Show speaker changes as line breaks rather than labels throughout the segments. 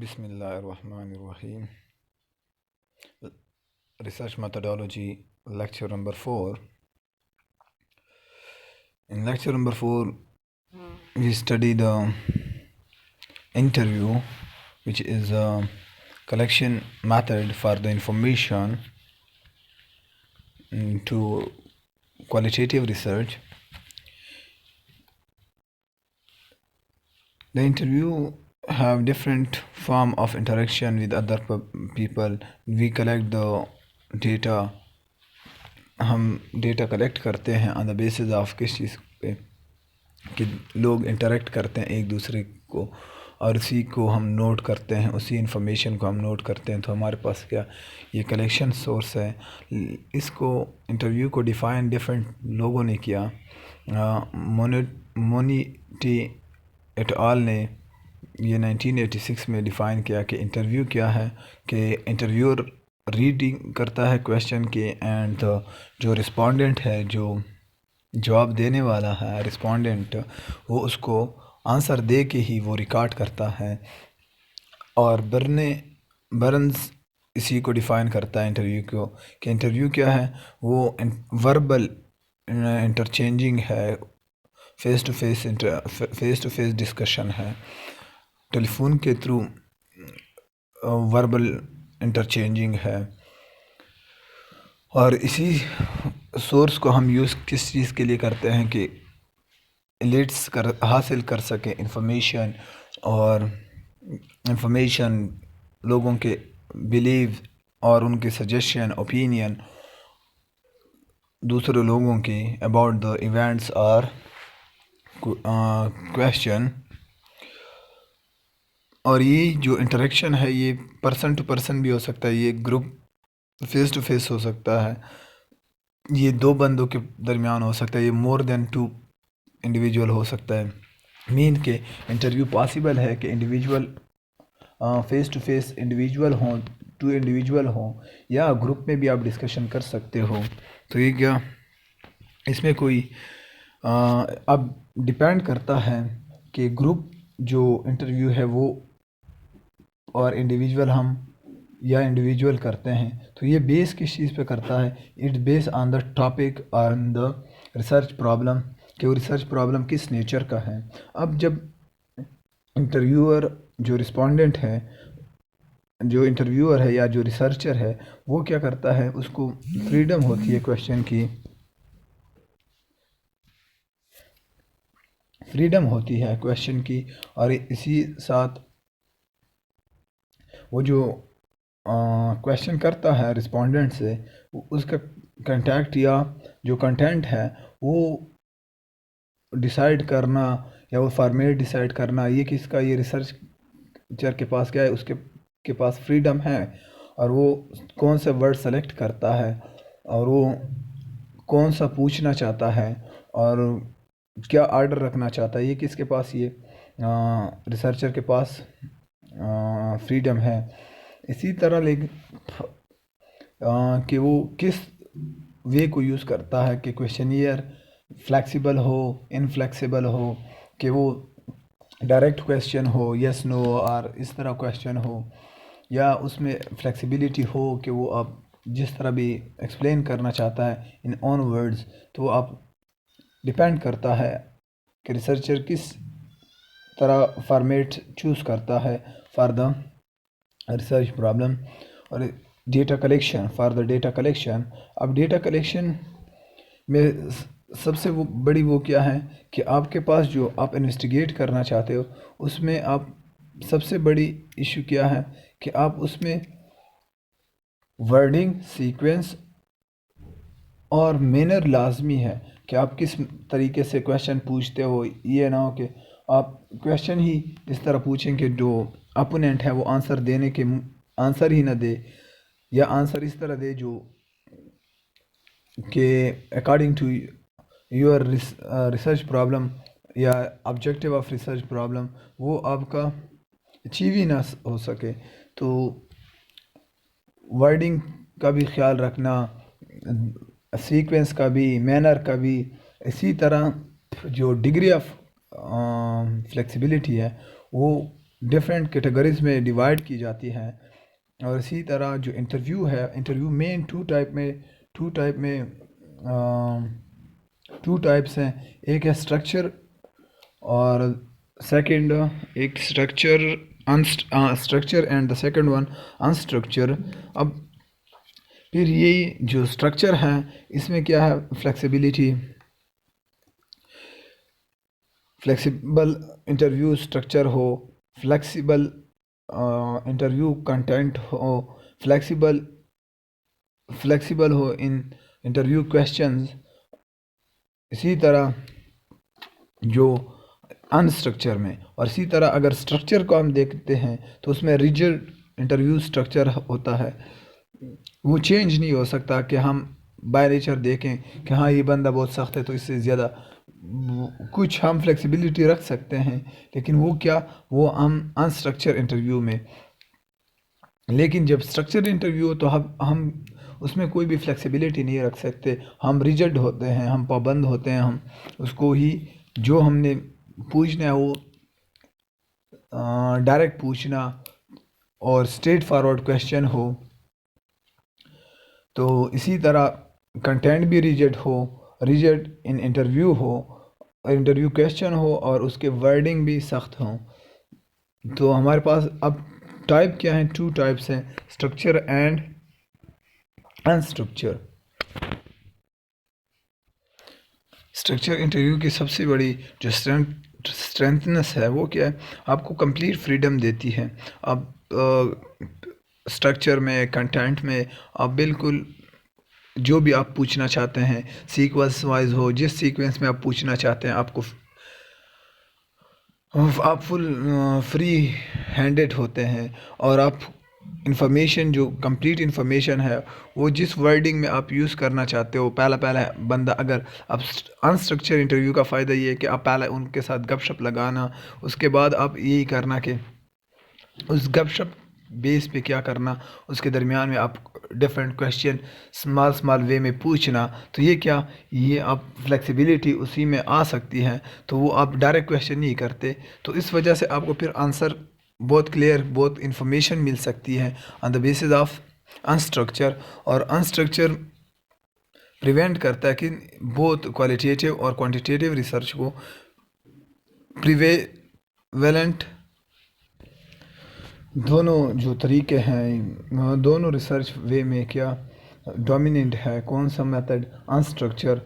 بسم اللہ الرحمن الرحیم. Research methodology, lecture number 4. In lecture number 4, we study the interview, which is a collection method for the information to qualitative research. The interview have different form of interaction with other people. We collect the data. ہم data collect کرتے ہیں آن دا bases of کس چیز پہ کہ لوگ interact کرتے ہیں ایک دوسرے کو اور اسی کو ہم نوٹ کرتے ہیں، اسی انفارمیشن کو ہم نوٹ کرتے ہیں. تو ہمارے پاس کیا یہ کلیکشن سورس ہے. اس کو انٹرویو کو ڈیفائن ڈفرینٹ لوگوں نے کیا. مونیٹی ایٹ آل نے یہ 1986 میں ڈیفائن کیا کہ انٹرویو کیا ہے، کہ انٹرویور ریڈنگ کرتا ہے کویشچن کے، اینڈ جو رسپونڈنٹ ہے، جو جواب دینے والا ہے رسپونڈنٹ، وہ اس کو آنسر دے کے ہی وہ ریکارڈ کرتا ہے. اور برنز اسی کو ڈیفائن کرتا ہے انٹرویو کو، کہ انٹرویو کیا ہے، وہ وربل انٹرچینجنگ ہے، فیس ٹو فیس ڈسکشن ہے، ٹیلی فون کے تھرو وربل انٹرچینجنگ ہے. اور اسی سورس کو ہم یوز کس چیز کے لیے کرتے ہیں کہ ایلیٹس حاصل کر سکیں انفارمیشن، اور انفارمیشن لوگوں کے بلیو اور ان کے سجیشن اوپینین دوسرے لوگوں کے اباؤٹ دا ایونٹس اور کویشچن. اور یہ جو انٹریکشن ہے یہ پرسن ٹو پرسن بھی ہو سکتا ہے، یہ گروپ فیس ٹو فیس ہو سکتا ہے، یہ دو بندوں کے درمیان ہو سکتا ہے، یہ مور دین ٹو انڈیویجول ہو سکتا ہے. مین کہ انٹرویو پاسبل ہے کہ individual face to face individual ہوں، ٹو انڈیویجول ہوں، یا گروپ میں بھی آپ ڈسکشن کر سکتے ہو. تو یہ کیا اس میں کوئی اب ڈپینڈ کرتا ہے کہ گروپ جو انٹرویو ہے وہ اور انڈیویجول ہم یا انڈیویجول کرتے ہیں. تو یہ بیس کس چیز پہ کرتا ہے؟ It base on the topic on the research problem, کہ وہ ریسرچ پرابلم کس نیچر کا ہے. اب جب انٹرویور جو رسپونڈنٹ ہے، جو انٹرویور ہے یا جو ریسرچر ہے، وہ کیا کرتا ہے، اس کو فریڈم ہوتی ہے کویشچن کی، فریڈم ہوتی ہے کویشچن کی. اور اسی ساتھ وہ جو کویشچن کرتا ہے رسپونڈنٹ سے، اس کا کنٹیکٹ یا جو کنٹینٹ ہے وہ ڈیسائیڈ کرنا یا وہ فارمیٹ ڈیسائیڈ کرنا، یہ کس کا، یہ ریسرچر کے پاس کیا ہے، اس کے پاس فریڈم ہے. اور وہ کون سے ورڈ سلیکٹ کرتا ہے، اور وہ کون سا پوچھنا چاہتا ہے، اور کیا آرڈر رکھنا چاہتا ہے، یہ کس کے پاس، یہ ریسرچر کے پاس فریڈم ہے. اسی طرح کہ وہ کس وے کو یوز کرتا ہے، کہ کویشچنیئر فلیکسیبل ہو، انفلیکسیبل ہو، کہ وہ ڈائریکٹ کویشچن ہو، یس نو، اور اس طرح کویشچن ہو، یا اس میں فلیکسیبلٹی ہو کہ وہ آپ جس طرح بھی ایکسپلین کرنا چاہتا ہے ان اون ورڈز. تو وہ آپ ڈپینڈ کرتا ہے کہ ریسرچر کس طرح فارمیٹ چوز کرتا ہے فار دا ریسرچ پرابلم. اور data collection, for the data collection. اب ڈیٹا کلیکشن میں سب سے بڑی وہ کیا ہے کہ آپ کے پاس جو آپ انویسٹیگیٹ کرنا چاہتے ہو، اس میں آپ سب سے بڑی ایشو کیا ہے کہ آپ اس میں ورڈنگ، سیکوینس اور مینر لازمی ہے کہ آپ کس طریقے سے کویشچن پوچھتے ہو. یہ نہ ہو کہ آپ کویشچن ہی اس طرح پوچھیں کہ جو اپوننٹ ہے وہ آنسر دینے کے آنسر ہی نہ دے، یا آنسر اس طرح دے جو کہ according to your research problem یا آبجیکٹیو آف ریسرچ پرابلم وہ آپ کا اچیو ہی نہ ہو سکے. تو ورڈنگ کا بھی خیال رکھنا، سیکوینس کا بھی، مینر کا بھی. اسی طرح جو ڈگری آف فلیکسیبلٹی ہے وہ ڈفرینٹ کیٹیگریز میں ڈیوائڈ کی جاتی ہیں. اور اسی طرح جو انٹرویو ہے، انٹرویو مین ٹو ٹائپس ہیں. ایک ہے اسٹرکچر اور سیکنڈ ایک structure and the second one unstructured. اب پھر یہی جو اسٹرکچر ہے اس میں کیا ہے، flexible interview structure who, flexible interview content who, flexible who in interview questions. اسی طرح جو انسٹرکچر میں، اور اسی طرح اگر اسٹرکچر کو ہم دیکھتے ہیں تو اس میں ریجڈ انٹرویو اسٹرکچر ہوتا ہے، وہ چینج نہیں ہو سکتا کہ ہم بائی نیچر دیکھیں کہ ہاں یہ بندہ بہت سخت ہے تو اس سے زیادہ کچھ ہم فلیکسیبلٹی رکھ سکتے ہیں، لیکن وہ ہم انسٹرکچر انٹرویو میں. لیکن جب اسٹرکچر انٹرویو ہو تو ہم اس میں کوئی بھی فلیکسیبلٹی نہیں رکھ سکتے، ہم ریجڈ ہوتے ہیں، ہم پابند ہوتے ہیں، ہم اس کو ہی جو ہم نے پوچھنا ہے وہ ڈائریکٹ پوچھنا اور اسٹریٹ فارورڈ کویشچن ہو. تو اسی طرح کنٹینٹ بھی rigid in interview who, interview question ہو اور اس کے ورڈنگ بھی سخت ہوں. تو ہمارے پاس اب ٹائپ کیا ہیں، 2 ٹائپس ہیں، structure and unstructured. Structure interview کی سب سے بڑی جو اسٹرینتھنس ہے وہ کیا ہے، آپ کو کمپلیٹ فریڈم دیتی ہے. اب اسٹرکچر میں، کنٹینٹ میں آپ بالکل جو بھی آپ پوچھنا چاہتے ہیں سیکوینس وائز ہو، جس سیکوینس میں آپ پوچھنا چاہتے ہیں آپ فل فری ہینڈڈ ہوتے ہیں، اور آپ انفارمیشن جو کمپلیٹ انفارمیشن ہے وہ جس ورڈنگ میں آپ یوز کرنا چاہتے ہو. پہلا بندہ اگر اب انسٹرکچر انٹرویو کا فائدہ یہ ہے کہ آپ پہلے ان کے ساتھ گپ شپ لگانا، اس کے بعد آپ یہی کرنا کہ اس گپ شپ بیس پہ کیا کرنا، اس کے درمیان میں آپ ڈفرینٹ کویشچن اسمال وے میں پوچھنا. تو یہ آپ فلیکسیبلٹی اسی میں آ سکتی ہے، تو وہ آپ ڈائریکٹ کویشچن نہیں کرتے. تو اس وجہ سے آپ کو پھر آنسر بہت کلیئر، بہت انفارمیشن مل سکتی ہے آن دا بیسس آف انسٹرکچر. اور انسٹرکچر پریونٹ کرتا ہے کہ بہت کوالیٹیٹیو اور کوانٹیٹیو ریسرچ کو پریویلنٹ دونوں جو طریقے ہیں، دونوں ریسرچ وے میں کیا ڈومیننٹ ہے، کون سا میتھڈ، انسٹرکچر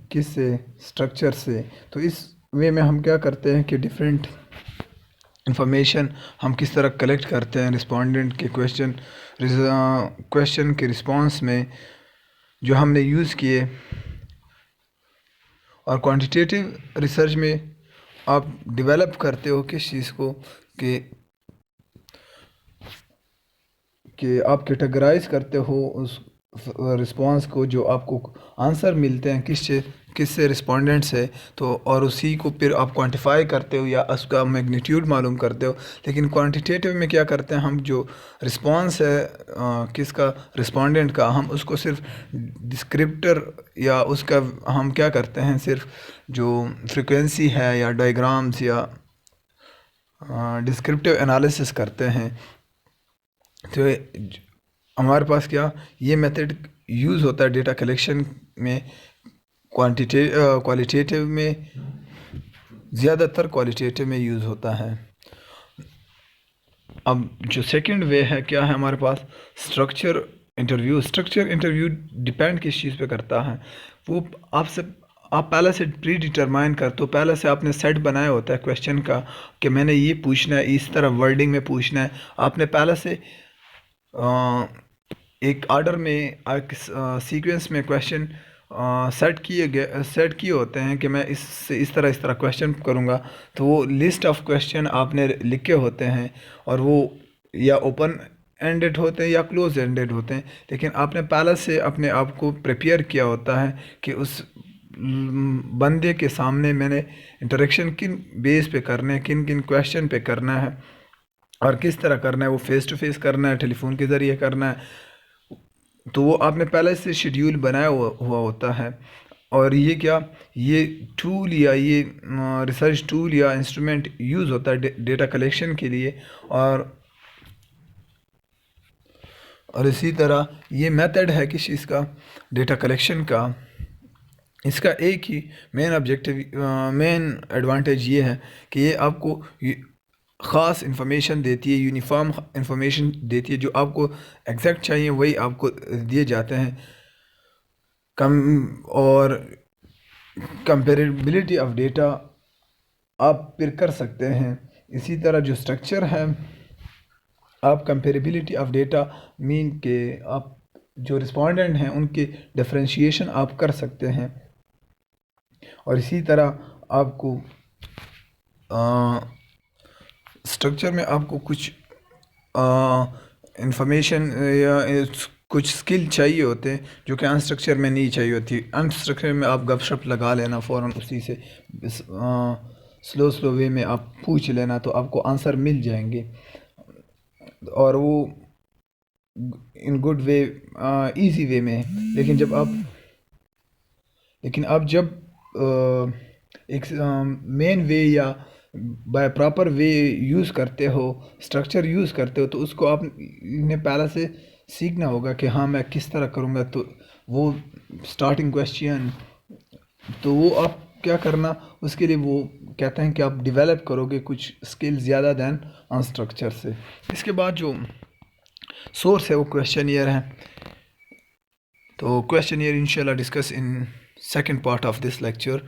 کس سے، اسٹرکچر سے. تو اس وے میں ہم کیا کرتے ہیں کہ ڈفرینٹ انفارمیشن ہم کس طرح کلیکٹ کرتے ہیں رسپونڈنٹ کے کویشچن کے رسپانس میں جو ہم نے یوز کیے. اور کوانٹیٹیو ریسرچ میں آپ ڈیولپ کرتے ہو کس چیز کو کہ آپ کیٹیگرائز کرتے ہو اس رسپانس کو، جو آپ کو آنسر ملتے ہیں کس سے رسپونڈنٹ سے، تو اور اسی کو پھر آپ کوانٹیفائی کرتے ہو یا اس کا میگنیٹیوڈ معلوم کرتے ہو. لیکن کوانٹیٹیو میں کیا کرتے ہیں ہم، جو رسپانس ہے کس کا، رسپونڈنٹ کا، ہم اس کو صرف ڈسکرپٹر یا اس کا ہم کیا کرتے ہیں صرف جو فریکوینسی ہے یا ڈائیگرامز یا ڈسکرپٹیو انالیسس کرتے ہیں. تو ہمارے پاس کیا یہ میتھڈ یوز ہوتا ہے ڈیٹا کلیکشن میں، کوالیٹیٹیو میں، زیادہ تر کوالیٹیٹیو میں یوز ہوتا ہے. اب جو سیکنڈ وے ہے کیا ہے ہمارے پاس، اسٹرکچر انٹرویو ڈیپینڈ کس چیز پہ کرتا ہے، وہ آپ پہلے سے پری ڈیٹرمائن کرتے ہو، پہلے سے آپ نے سیٹ بنایا ہوتا ہے کویشچن کا کہ میں نے یہ پوچھنا ہے، اس طرح ورڈنگ میں پوچھنا ہے. آپ نے پہلے سے ایک آرڈر میں سیکوینس میں کویشچن سیٹ کیے ہوتے ہیں کہ میں اس طرح کویشچن کروں گا. تو وہ لسٹ آف کویشچن آپ نے لکھے ہوتے ہیں، اور وہ یا اوپن اینڈڈ ہوتے ہیں یا کلوز اینڈڈ ہوتے ہیں، لیکن آپ نے پہلے سے اپنے آپ کو پریپیئر کیا ہوتا ہے کہ اس بندے کے سامنے میں نے انٹریکشن کن بیس پہ کرنا ہے، کن کویشچن پہ کرنا ہے اور کس طرح کرنا ہے، وہ فیس ٹو فیس کرنا ہے، ٹیلی فون کے ذریعے کرنا ہے. تو وہ آپ نے پہلے سے شیڈیول بنایا ہوا ہوتا ہے. اور یہ کیا، یہ ٹول یا یہ ریسرچ ٹول یا انسٹرومنٹ یوز ہوتا ہے ڈیٹا کلیکشن کے لیے. اور اسی طرح یہ میتھڈ ہے کس چیز کا، ڈیٹا کلیکشن کا. اس کا ایک ہی مین ایڈوانٹیج یہ ہے کہ یہ آپ کو خاص انفارمیشن دیتی ہے، یونیفارم انفارمیشن دیتی ہے. جو آپ کو ایگزیکٹ چاہیے وہی آپ کو دیے جاتے ہیں. اور کمپیریبلٹی آف ڈیٹا آپ پھر کر سکتے ہیں. اسی طرح جو اسٹرکچر ہے، آپ کمپیریبلٹی آف ڈیٹا مین کہ آپ جو رسپونڈنٹ ہیں ان کے ڈفرینشیشن آپ کر سکتے ہیں. اور اسی طرح آپ کو اسٹرکچر میں آپ کو کچھ انفارمیشن یا کچھ اسکل چاہیے ہوتے ہیں جو کہ انسٹرکچر میں نہیں چاہیے ہوتی. انسٹرکچر میں آپ گپ شپ لگا لینا فوراً، اسی سے سلو وے میں آپ پوچھ لینا تو آپ کو آنسر مل جائیں گے. اور وہ in good way, easy way میں. لیکن آپ جب ایک مین وے یا بائی پراپر وے یوز کرتے ہو، اسٹرکچر یوز کرتے ہو، تو اس کو آپ نے پہلے سے سیکھنا ہوگا کہ ہاں میں کس طرح کروں گا. تو وہ اسٹارٹنگ کویسچن، تو وہ آپ کیا کرنا اس کے لیے، وہ کہتے ہیں کہ آپ ڈیولپ کرو گے کچھ اسکل زیادہ دین آن اسٹرکچر سے. اس کے بعد جو سورس ہے وہ کویسچنیئر ہے. تو کویسچنیئر انشاءاللہ discuss in second part of this lecture.